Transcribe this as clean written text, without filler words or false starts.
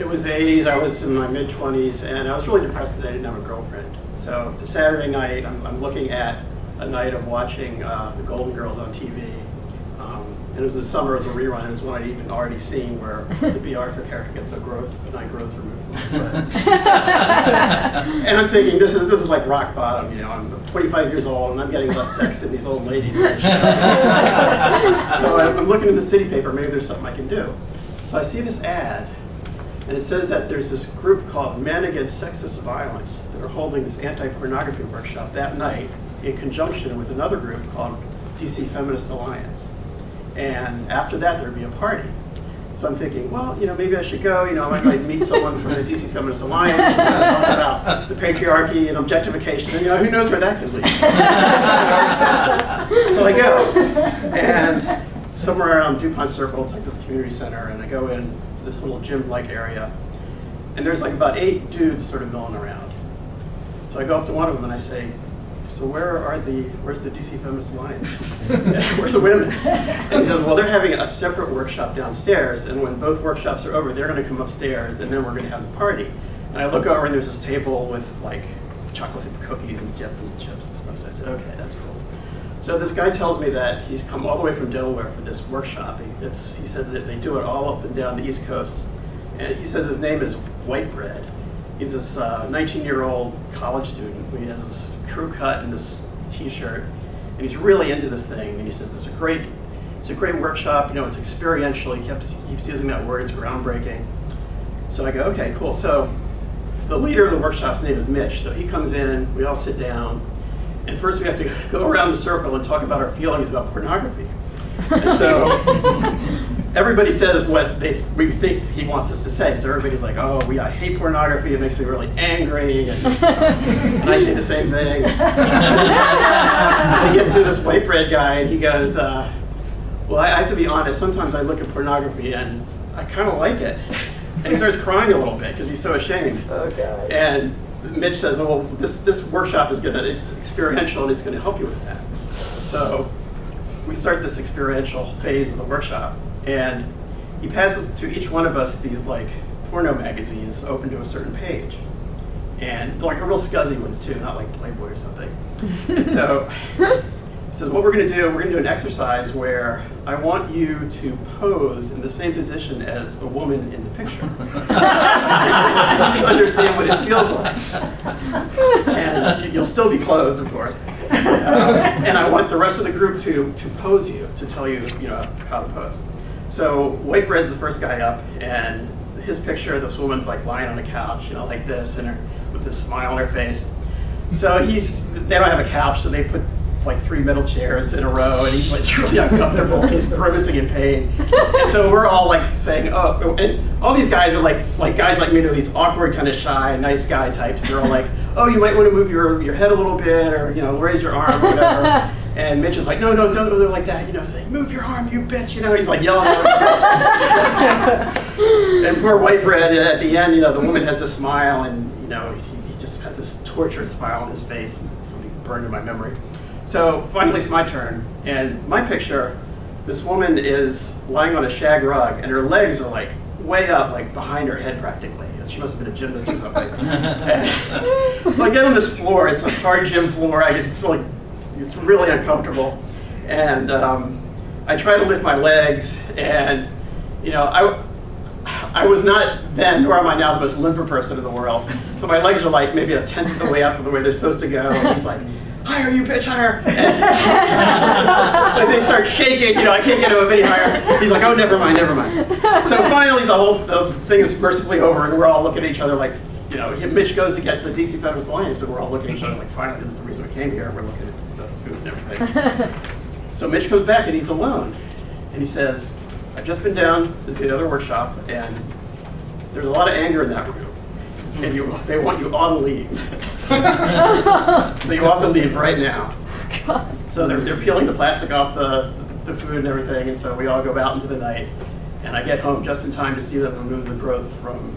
It was the 80s. I was in my mid-20s, and I was really depressed because I didn't have a girlfriend. So the Saturday night, I'm looking at a night of watching the Golden Girls on TV. And it was the summer, it was a rerun. It was one I'd even already seen where the B. Arthur character gets a benign growth removed from his foot. And I'm thinking, this is like rock bottom. You know, I'm 25 years old, and I'm getting less sex than these old ladies. So I'm looking at the city paper. Maybe there's something I can do. So I see this ad. And it says that there's this group called Men Against Sexist Violence that are holding this anti-pornography workshop that night in conjunction with another group called DC Feminist Alliance. And after that, there'd be a party. So I'm thinking, well, you know, maybe I should go. You know, I might meet someone from the DC Feminist Alliance and talk about the patriarchy and objectification. And, you know, who knows where that could lead. So I go. And somewhere around DuPont Circle, it's like this community center, and I go in this little gym-like area, and there's like about 8 dudes sort of milling around. So I go up to one of them and I say, so where's the DC Feminist Alliance? Where's the women? And he says, well, they're having a separate workshop downstairs, and when both workshops are over, they're gonna come upstairs, and then we're gonna have the party. And I look over and there's this table with like chocolate cookies and dip and chips and stuff, so I said, okay, that's cool. So this guy tells me that he's come all the way from Delaware for this workshop. He says that they do it all up and down the East Coast. And he says his name is Whitebread. He's this 19-year-old college student. He has this crew cut and this t-shirt. And he's really into this thing. And he says it's a great workshop. You know, it's experiential. He keeps using that word. It's groundbreaking. So I go, okay, cool. So the leader of the workshop's name is Mitch. So he comes in, we all sit down. And first we have to go around the circle and talk about our feelings about pornography. And so everybody says what we think he wants us to say. So everybody's like, oh, I hate pornography, it makes me really angry. And I say the same thing. And we get to this white bread guy, and he goes, well, I have to be honest, sometimes I look at pornography and I kind of like it. And he starts crying a little bit because he's so ashamed. Okay. And Mitch says, well, this workshop it's experiential and it's going to help you with that. So we start this experiential phase of the workshop, and he passes to each one of us these like porno magazines open to a certain page. And like real scuzzy ones too, not like Playboy or something. And so he says, what we're going to do an exercise where I want you to pose in the same position as the woman in the picture. You understand what it feels like. And you'll still be clothed, of course. And I want the rest of the group to pose you, to tell you, you know, how to pose. So Whitebread's the first guy up, and his picture, this woman's like lying on a couch, you know, like this, and with this smile on her face. So they don't have a couch, so they put like 3 metal chairs in a row, and he's like really uncomfortable. He's grimacing in pain. And so we're all like saying, oh, and all these guys are like guys like me. They're these awkward, kind of shy, nice guy types. And they're all like, oh, you might want to move your head a little bit, or you know, raise your arm, or whatever. And Mitch is like, no, don't go there like that. You know, saying, move your arm, you bitch. You know, he's like yelling. And poor Whitebread at the end, you know, the woman has a smile, and you know, he just has this tortured smile on his face. And it's something burned in my memory. So finally it's my turn, and my picture, this woman is lying on a shag rug, and her legs are like way up, like behind her head practically. She must have been a gymnast or something. So I get on this floor, it's a hard gym floor, I feel like it's really uncomfortable. And I try to lift my legs, and you know, I was not then, nor am I now, the most limber person in the world. So my legs are like maybe 1/10 of the way up of the way they're supposed to go. And it's like, higher, you bitch, higher. And they start shaking, you know, I can't get him up any higher. He's like, oh, never mind. So finally the thing is mercifully over, and we're all looking at each other like, you know, Mitch goes to get the DC Feminist Alliance, and we're all looking at each other like, finally, this is the reason we came here, and we're looking at the food and everything. So Mitch comes back, and he's alone. And he says, I've just been down to the other workshop, and there's a lot of anger in that room. And they want you all to leave. So you all have to leave right now. God. So they're peeling the plastic off the food and everything, and so we all go out into the night. And I get home just in time to see them remove the growth from